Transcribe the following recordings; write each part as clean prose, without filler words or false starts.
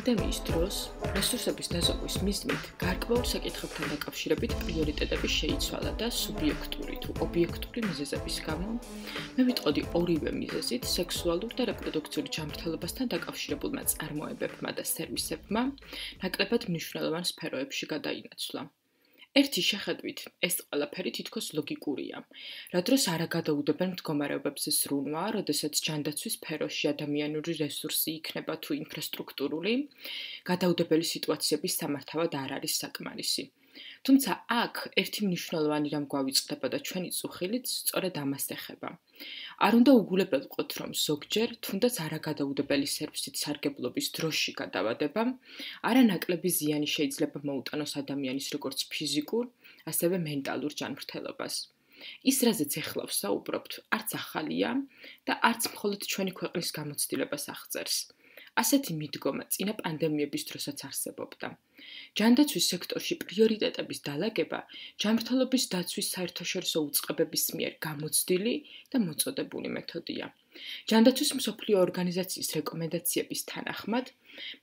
პანდემიის დროს რესურსების დაზოგვის მიზნით გარკვეულ საკითხებთან დაკავშირებით პრიორიტეტები შეიცვალა და სუბიექტური თუ ობიექტური მიზეზების გამო მე ვიტყოდი ორივე მიზეზით სექსუალურ და რეპროდუქციული ჯანმრთელობასთან დაკავშირებულმა წარმოებებმა და სერვისებმა ნაკლებად მნიშვნელოვან სფეროებში გადაინაცვლა. ერთი შეხედვით, ეს ყველაფერი თითქოს ლოგიკურია, რა დროს არა გადაუდებენ მდგომარეობებზე ზრუნვა, როდესაც ჯანდაცვის სფეროში ადამიანური რესურსი იქნება თუ ინფრასტრუქტურული, გადაუდებელი სიტუაციების სამართავად არ არის საკმარისი. თუმცა აქ ერთი მნიშვნელოვანი რამ გვავიწყდება და ჩვენი წუხილიც სწორედ ამას ეხება. არ უნდა უგულებელყოთ, რომ ზოგჯერ თუნდაც არაგადაუდებელი სერვისით სარგებლობის დროში გადავადება, არანაკლები ზიანი შეიძლება მოუტანოს ადამიანის როგორც ფიზიკურ, ასევე მენტალურ ჯანმრთელობას. ის, რაზეც ეხლა ვსაუბრობთ, არც ახალია და არც მხოლოდ ჩვენი ქვეყნის გამოცდილებას აღწერს. ასეთი მიდგომა წინა პანდემიების დროსაც არსებობდა. ჯანდაცვის სექტორში პრიორიტეტების დალაგება ჯანმრთელობის დაცვის საერთაშორისო უწყებების მიერ გამოცდილი და მოწოდებული მეთოდია. ჯანდაცვის მსოფლიო ორგანიზაციის რეკომენდაციების თანახმად,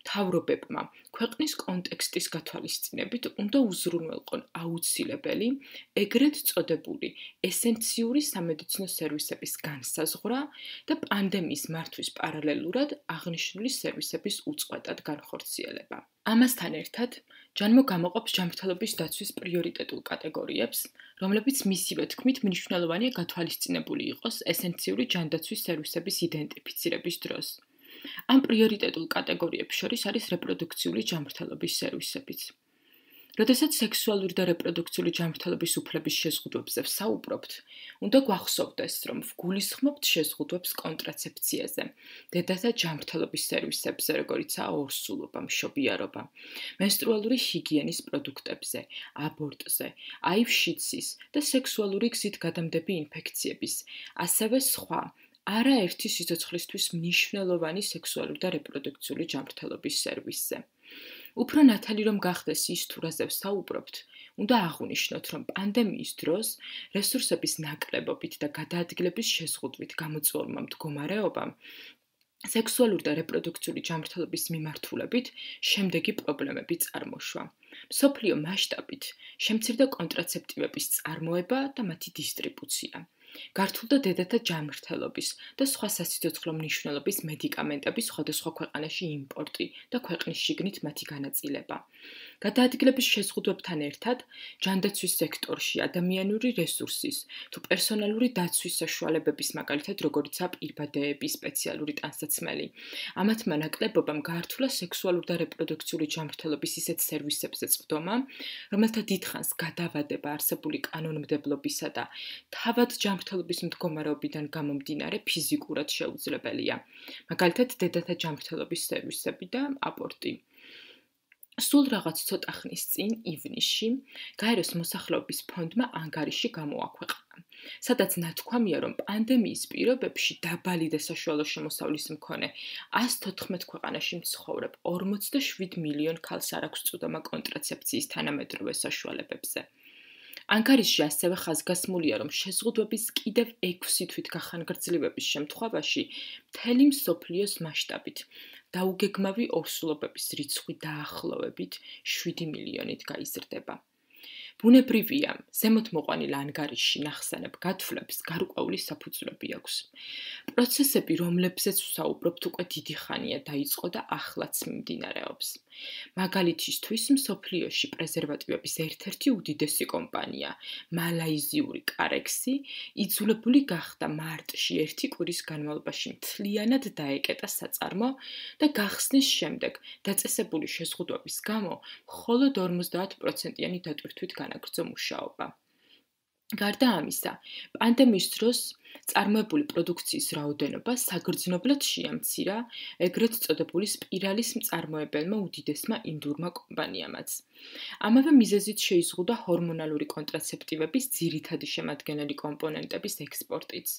მთავრობებმა ქვეყნის კონტექსტის გათვალისწინებით უნდა უზრუნველყონ აუცილებელი, ეგრეთ წოდებული ესენციური სამედიცინო სერვისების განსაზღვრა და პანდემიის მართვის პარალელურად აღნიშნული სერვისების უწყვეტად განხორციელება. ამასთან ერთად, ჯანმო გამოყოფს ჯანმრთელობის დაცვის პრიორიტეტულ კატეგორიებს, რომლებიც მისივე თქმით მნიშვნელოვანია გათვალისწინებული იყოს ესენციური ჯანდაცვის სერვისების იდენტიფიცირების დროს. ამ პრიორიტეტულ კატეგორიებს შორის არის რეპროდუქციული ჯანმრთელობის სერვისებიც. როდესაც სექსუალური და რეპროდუქციული ჯანმრთელობის უფლების შეზღუდვებზე ვსაუბრობთ, უნდა გვახსოვდეს, რომ ვგულისხმობთ შეზღუდვებს კონტრაცეფციაზე, დედათა ჯანმრთელობის სერვისებზე, როგორიცაა ორსულობა, მშობიარობა, მენსტრუალური ჰიგიენის პროდუქტებზე, აბორტზე, აივ-შიცის და სექსუალური გზით გადამდები ინფექციების, ასევე სხვა არაერთი სიცოცხლისთვის მნიშვნელოვანი სექსუალური და რეპროდუქციული ჯანმრთელობის სერვისზე. უფრო ნათელი რომ გახდეს ის, თუ რაზე ვსაუბრობთ, უნდა აღვნიშნოთ, რომ პანდემიის დროს რესურსების ნაკლებობით და გადაადგილების შეზღუდვით გამოწვეულმა მდგომარეობამ სექსუალური და რეპროდუქციული ჯანმრთელობის მიმართულებით შემდეგი პრობლემები წარმოშვა. მსოფლიო მასშტაბით შემცირდა კონტრაცეპტივების წარმოება და მათი დისტრიბუცია. გართულდა დედათა ჯანმრთელობის და სხვა სასიცოცხლო მნიშვნელობის მედიკამენტების სხვადასხვა ქვეყანაში იმპორტი და ქვეყნის შიგნით მათი განაწილება. გადაადგილების შეზღუდვებთან ერთად, ჯანდაცვის სექტორში ადამიანური რესურსის თუ პერსონალური დაცვის საშუალებების, მაგალითად, როგორიცაა პირბადეები, სპეციალური ტანსაცმელი, ამათმა ნაკლებობამ გაართულა სექსუალური და რეპროდუქციული ჯანმრთელობის ისეთ სერვისებზე წვდომა, რომელთა დიდხანს გადავადება არსებული კანონმდებლობისა და თავად ჯანმრთელობის მდგომარეობიდან გამომდინარე ფიზიკურად შეუძლებელია. მაგალითად, დედათა ჯანმრთელობის სერვისები და აბორტი. სულ რაღაც ცოტა ხნის წინ, ივნისში, გაეროს მოსახლეობის ფონდმა ანგარიში გამოაქვეყნა, სადაც ნათქვამია, რომ პანდემიის პირობებში დაბალი და საშუალო შემოსავლის მქონე 114 ქვეყანაში მცხოვრებ 47 მილიონ ქალს არ აქვს წვდომა კონტრაცეფციის თანამედროვე საშუალებებზე. ანგარიშში ასევე ხაზგასმულია, რომ შეზღუდვების კიდევ 6 თვით გახანგრძლივების შემთხვევაში მთელი მსოფლიოს მასშტაბით დაუგეგმავი ორსულობების რიცხვი დაახლოებით 7 მილიონით გაიზრდება. ბუნებრივია, ზემოთ მოყვანილ ანგარიშში ნახსენებ გათვლებს გარკვეული საფუძვლები აქვს. პროცესები, რომლებზეც ვსაუბრობთ, უკვე დიდი ხანია დაიწყო და ახლაც მიმდინარეობს. მაგალითისთვის, მსოფლიოში პრეზერვატივების ერთ-ერთი უდიდესი კომპანია, მალაიზიური კარექსი, იძულებული გახდა მარტში 1 კვირის განმავლობაში მთლიანად დაეკეტა საწარმო და გახსნის შემდეგ დაწესებული შეზღუდვების გამო მხოლოდ 50%-იანი დატვირთვით განაგრძო მუშაობა. გარდა ამისა, პანდემიის დროს წარმოებული პროდუქციის რაოდენობა საგრძნობლად შეამცირა ეგრეთ წოდებული სპირალის მწარმოებელმა უდიდესმა ინდურმა კომპანიამაც. ამავე მიზეზით შეიზღუდა ჰორმონალური კონტრაცეპტივების ძირითადი შემადგენელი კომპონენტების ექსპორტიც.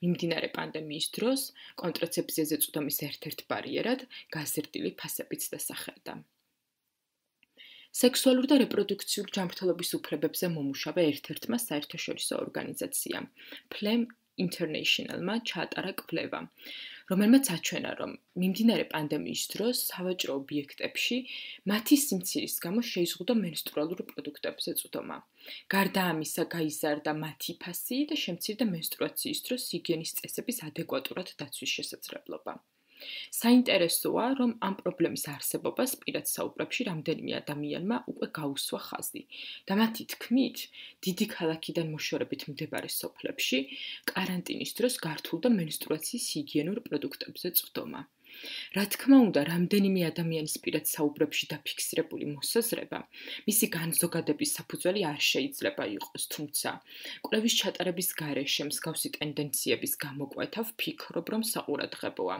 მიმდინარე პანდემიის დროს კონტრაცეფციაზე წვდომის ერთ-ერთ ბარიერად გაზრდილი ფასებიც დასახელდა. სექსუალური და რეპროდუქციული ჯანმრთელობის უფლებებზე მომუშავე ერთ-ერთმა საერთაშორისო ორგანიზაციამ, Flame International-მა ჩაატარა კვლევა, რომელმაც აჩვენა, რომ მიმდინარე პანდემიის დროს სავაჭრო ობიექტებში მათი სიმცირის გამო შეიზღუდა მენსტრუალური პროდუქტებზე წვდომა. გარდა ამისა, გაიზარდა მათი ფასი და შემცირდა მენსტრუაციის დროს ჰიგიენის წესების ადეკვატურად დაცვის შესაძლებლობა. საინტერესოა, რომ ამ პრობლემის არსებობას პირად საუბრებში რამდენიმე ადამიანმა უკვე გაუსვა ხაზი და მათი თქმით, დიდი ქალაქიდან მოშორებით მდებარე სოფლებში კარანტინის დროს გართულდა მენსტრუაციის ჰიგიენურ პროდუქტებზე წვდომა. რა თქმა უნდა, რამდენიმე ადამიანის პირად საუბრებში დაფიქსირებული მოსაზრება, მისი განზოგადების საფუძველი არ შეიძლება იყოს, თუმცა კვლევის ჩატარების გარეშე მსგავსი ტენდენციების გამოკვეთა ვფიქრობ, რომ საყურადღებოა.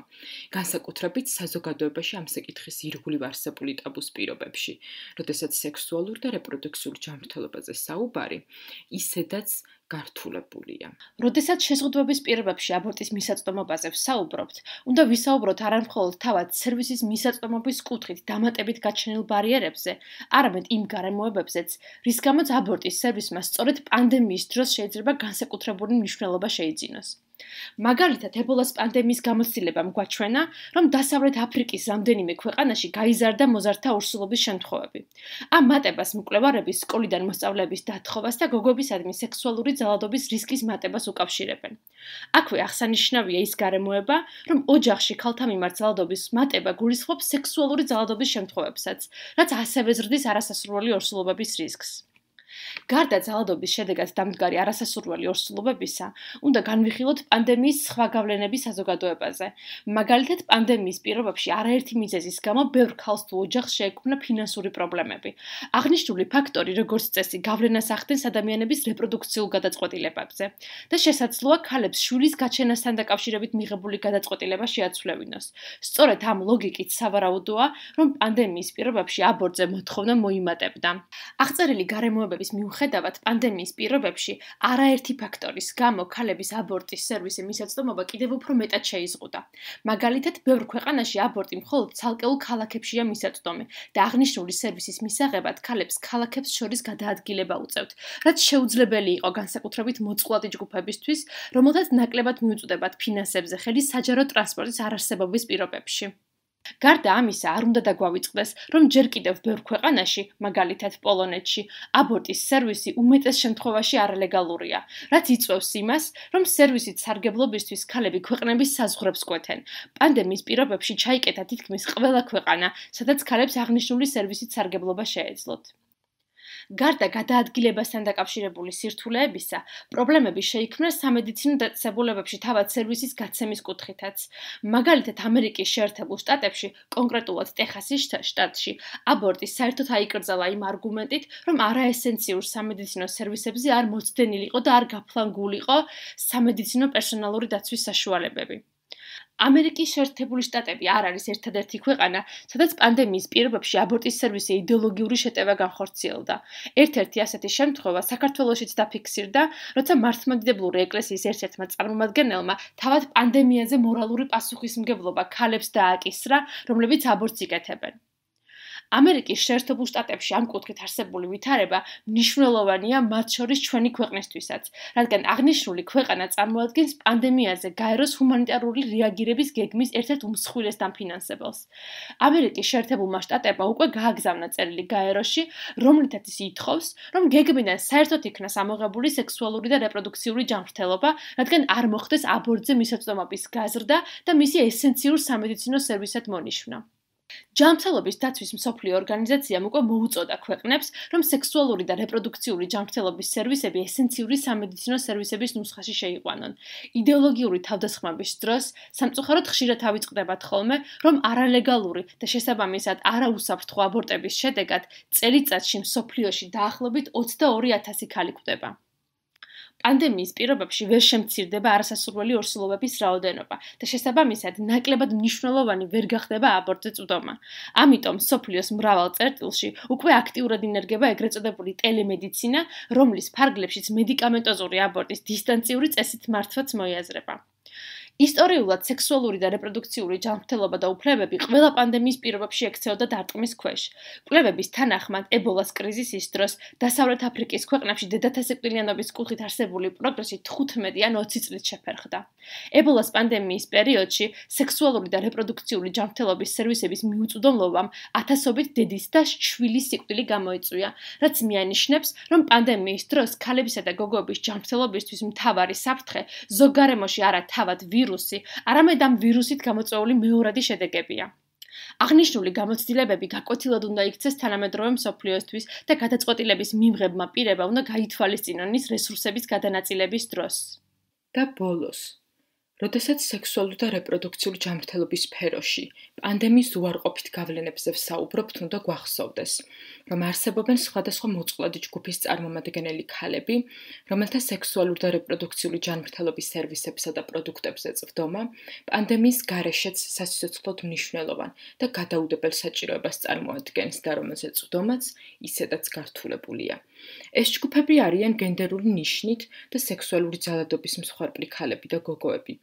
განსაკუთრებით საზოგადოებაში ამ საკითხის ირგვლივ არსებული ტაბუს პირობებში, როდესაც სექსუალურ და რეპროდუქციულ ჯანმრთელობაზე საუბარი ისედაც გართულებულია. როდესაც შეზღუდვების პირობებში აბორტის მისაწვდომობაზე ვსაუბრობთ, უნდა ვისაუბროთ არა მხოლოდ თავად სერვისის მისაწვდომობის კუთხით დამატებით გაჩენილ ბარიერებზე, არამედ იმ გარემოებებზეც, რის გამოც აბორტის სერვისმა სწორედ პანდემიის დროს შეიძლება განსაკუთრებული მნიშვნელობა შეიძინოს. მაგალითად, ებოლას პანდემიის გამოცდილებამ გვაჩვენა, რომ დასავლეთ აფრიკის რამდენიმე ქვეყანაში გაიზარდა მოზარდთა ორსულობის შემთხვევები. ამ მატებას მკვლევარები სკოლიდან მოსწავლეების დათხოვას და გოგოებისადმი სექსუალური ძალადობის რისკის მატებას უკავშირებენ. აქვე აღსანიშნავია ის გარემოება, რომ ოჯახში ქალთა მიმართ ძალადობის მატება გულისხმობს სექსუალური ძალადობის შემთხვევებსაც, რაც ასევე ზრდის არასასურველი ორსულობების რისკს. გარდა ძალადობის შედეგად დამდგარი არასასურველი ორსულობებისა, უნდა განვიხილოთ პანდემიის სხვა გავლენების საზოგადოებაზე. მაგალითად, პანდემიის პირობებში არაერთი მიზეზის გამო ბევრ ქალს თუ ოჯახს შეექმნა ფინანსური პრობლემები. აღნიშნული ფაქტორი, როგორც წესი, გავლენას ახდენს ადამიანების რეპროდუქციულ გადაწყვეტილებებზე და შესაძლოა ქალებს შვილის გაჩენასთან დაკავშირებით მიღებული გადაწყვეტილება შეაცვლევინოს. სწორედ ამ ლოგიკით სავარაუდოა, რომ პანდემიის პირობებში აბორტზე მოთხოვნა მოიმატებდა. აღწერილი გარემოებების მიუხედავად, პანდემიის პირობებში არაერთი ფაქტორის გამო ქალების აბორტის სერვისი მისაწვდომობა კიდევ უფრო მეტად შეიზღუდა. მაგალითად, ბევრ ქვეყანაში აბორტი მხოლოდ ცალკეულ ქალაქებშია მისაწვდომი და აღნიშნული სერვისის მისაღებად ქალებს ქალაქებს შორის გადაადგილება უწევთ, რაც შეუძლებელი იყო განსაკუთრებით მოწყვლადი ჯგუფებისთვის, რომელთაც ნაკლებად მიუწვდებათ ფინანსებზე ხელი საჯარო ტრანსპორტის არარსებობის პირობებში. გარდა ამისა, არ უნდა დაგვავიწყდეს, რომ ჯერ კიდევ ბევრ ქვეყანაში, მაგალითად პოლონეთში, აბორტის სერვისი უმეტეს შემთხვევაში არალეგალურია, რაც იწვევს იმას, რომ სერვისით სარგებლობისთვის ქალები ქვეყნების საზღვრებს კვეთენ. პანდემიის პირობებში ჩაიკეტა თითქმის ყველა ქვეყანა, სადაც ქალებს აღნიშნული სერვისით სარგებლობა შეეძლოთ. გარდა გადაადგილებასთან დაკავშირებული სირთულეებისა, პრობლემები შეიქმნა სამედიცინო დაწესებულებებში თავად სერვისის გაცემის კუთხითაც. მაგალითად, ამერიკის შეერთებულ შტატებში, კონკრეტულად ტეხასის შტატში, აბორტი საერთოდ აიკრძალა იმ არგუმენტით, რომ არაესენციურ სამედიცინო სერვისებზე არ მოცდენილიყო და არ გაფლანგულიყო სამედიცინო პერსონალური დაცვის საშუალებები. ამერიკის შეერთებული შტატები არ არის ერთადერთი ქვეყანა, სადაც პანდემიის პირობებში აბორტის სერვისი იდეოლოგიური შეტევა განხორციელდა. ერთ-ერთი ასეთი შემთხვევა საქართველოშიც დაფიქსირდა, როცა მართლმადიდებლური ეკლესიის ერთ-ერთმა წარმომადგენელმა თავად პანდემიაზე მორალური პასუხისმგებლობა ქალებს დააკისრა, რომლებიც აბორტს იკეთებენ. ამერიკის შეერთებულ შტატებში ამ კუთხით არსებული ვითარება მნიშვნელოვანია მათ შორის ჩვენი ქვეყნისთვისაც, რადგან აღნიშნული ქვეყანა წარმოადგენს პანდემიაზე გაეროს ჰუმანიტარული რეაგირების გეგმის ერთ-ერთ უმსხვილეს დამფინანსებელს. ამერიკის შეერთებულმა შტატებმა უკვე გააგზავნა წერილი გაეროში, რომლითაც ის ითხოვს, რომ გეგმიდან საერთოდ იქნას ამოღებული სექსუალური და რეპროდუქციული ჯანმრთელობა, რადგან არ მოხდეს აბორტზე მისაწვდომობის გაზრდა და მისი ესენციურ სამედიცინო სერვისად მონიშნა. ჯანმრთელობის დაცვის მსოფლიო ორგანიზაციამ უკვე მოუწოდა ქვეყნებს, რომ სექსუალური და რეპროდუქციული ჯანმრთელობის სერვისები ესენციური სამედიცინო სერვისების ნუსხაში შეიყვანონ. იდეოლოგიური თავდასხმების დროს სამწუხაროდ ხშირად ავიწყდებათ ხოლმე, რომ არალეგალური და შესაბამისად არაუსაფრთხო აბორტების შედეგად წელიწადში მსოფლიოში დაახლოებით 22,000 ქალი კვდება. პანდემიის პირობებში ვერ შემცირდება არასასურველი ორსულობების რაოდენობა და შესაბამისად ნაკლებად მნიშვნელოვანი ვერ გახდება აბორტზე წვდომა. ამიტომ მსოფლიოს მრავალ წერტილში უკვე აქტიურად ინერგება ეგრეთ წოდებული ტელემედიცინა, რომლის ფარგლებშიც მედიკამენტოზური აბორტის დისტანციური წესით მართვაც მოიაზრება. ისტორიულად სექსუალური და რეპროდუქციული ჯანმრთელობა და უფლებები ყველა პანდემიის პირობებში ექცეოდა დარტყმის ქვეშ. კვლევების თანახმად, ებოლას კრიზისის დროს დასავლეთ აფრიკის ქვეყნებში დედათა სიკვდილიანობის კუთხით არსებული პროგრესი 15 ან 20 წლით შეფერხდა. ებოლას პანდემიის პერიოდში სექსუალური და რეპროდუქციული ჯანმრთელობის სერვისების მიუწვდომლობამ ათასობით დედის და შვილის სიკვდილი გამოიწვია, რაც მიანიშნებს, რომ პანდემიის დროს ქალებისა და გოგოების ჯანმრთელობისთვის მთავარი საფრთხე ზოგგარემოში არა თავად ვირუსი, არამედ ამ ვირუსით გამოწვეული მეორადი შედეგებია. აღნიშნული გამოცდილებები გაკვეთილად უნდა იქცეს თანამედროვე მსოფლიოსთვის და გადაწყვეტილების მიმღებმა პირებმა უნდა გაითვალისწინონ ის რესურსების გადანაწილების დროს. და ბოლოს, როდესაც სექსუალური და რეპროდუქციული ჯანმრთელობის სფეროში პანდემიის უარყოფით გავლენებზე ვსაუბრობთ, უნდა გვახსოვდეს, რომ არსებობენ სხვადასხვა მოწყვლადი ჯგუფის წარმომადგენელი ქალები, რომელთა სექსუალური და რეპროდუქციული ჯანმრთელობის სერვისებსა და პროდუქტებზე წვდომა პანდემიის გარეშეც სასიცოცხლოდ მნიშვნელოვან და გადაუდებელ საჭიროებას წარმოადგენს და რომელზეც წვდომაც ისედაც გართულებულია. ეს ჯგუფები არიან გენდერული ნიშნით და სექსუალური ძალადობის მსხვერპლი ქალები და გოგოები.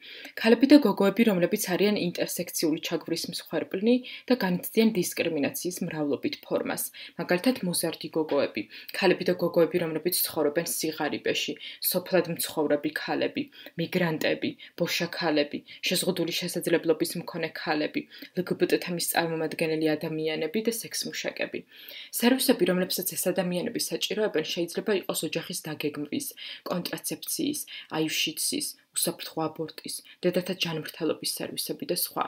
ქალები და გოგოები, რომლებიც არიან ინტერსექციული ჩაგვრის მსხვერპლნი და განიცდიან დისკრიმინაციის მრავლობით ფორმას, მაგალითად მოზარდი გოგოები, ქალები და გოგოები, რომლებიც ცხოვრობენ სიღარიბეში, სოფლად მცხოვრები ქალები, მიგრანტები, ბოშა ქალები, შეზღუდული შესაძლებლობის მქონე ქალები, LGBT-მის წარმომადგენელი ადამიანები და სექსმუშაკები. სერვისები, რომლებსაც ეს ადამიანები საჭიროებენ, შეიძლება იყოს ოჯახის დაგეგმვის, კონტრაცეფციის, აიუშიცის, უსაფრთხო აბორტის, დედათა ჯანმრთელობის სერვისები და სხვა.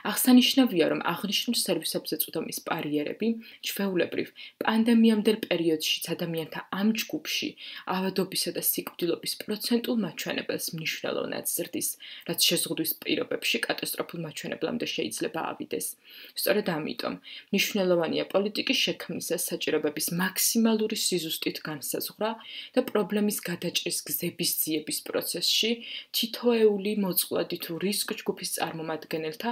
აღსანიშნავია, რომ აღნიშნულ სერვისებზე წვდომის ბარიერები, ჩვეულებრივ, პანდემიამდელ პერიოდშიც ადამიანთა ამ ჯგუფში ავადობისა და სიკვდილობის პროცენტულ მაჩვენებელს მნიშვნელოვნად ზრდის, რაც შეზღუდვის პირობებში კატასტროფულ მაჩვენებლამდე შეიძლება ავიდეს. სწორედ ამიტომ, მნიშვნელოვანია პოლიტიკის შექმნისას საჭიროებების მაქსიმალური სიზუსტით განსაზღვრა და პრობლემის გადაჭრის გზების ძიების პროცესში თითოეული მოწყვლადი თუ რისკ ჯგუფის წარმომადგენელთა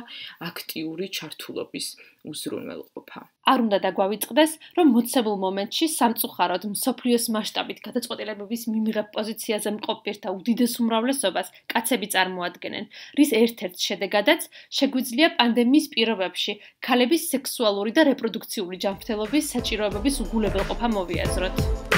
აქტიური ჩართულობის უზრუნველყოფა. არ უნდა დაგვავიწყდეს, რომ მოცემულ მომენტში სამწუხაროდ მსოფლიოს მასშტაბით გადაწყვეტილებების მიმღებ პოზიციაზე მყოფ პირთა უდიდეს უმრავლესობას კაცები წარმოადგენენ, რის ერთ-ერთ შედეგადაც შეგვიძლია პანდემიის პირობებში ქალების სექსუალური და რეპროდუქციული ჯანმრთელობის საჭიროებების უგულებელყოფა მოვიაზროთ.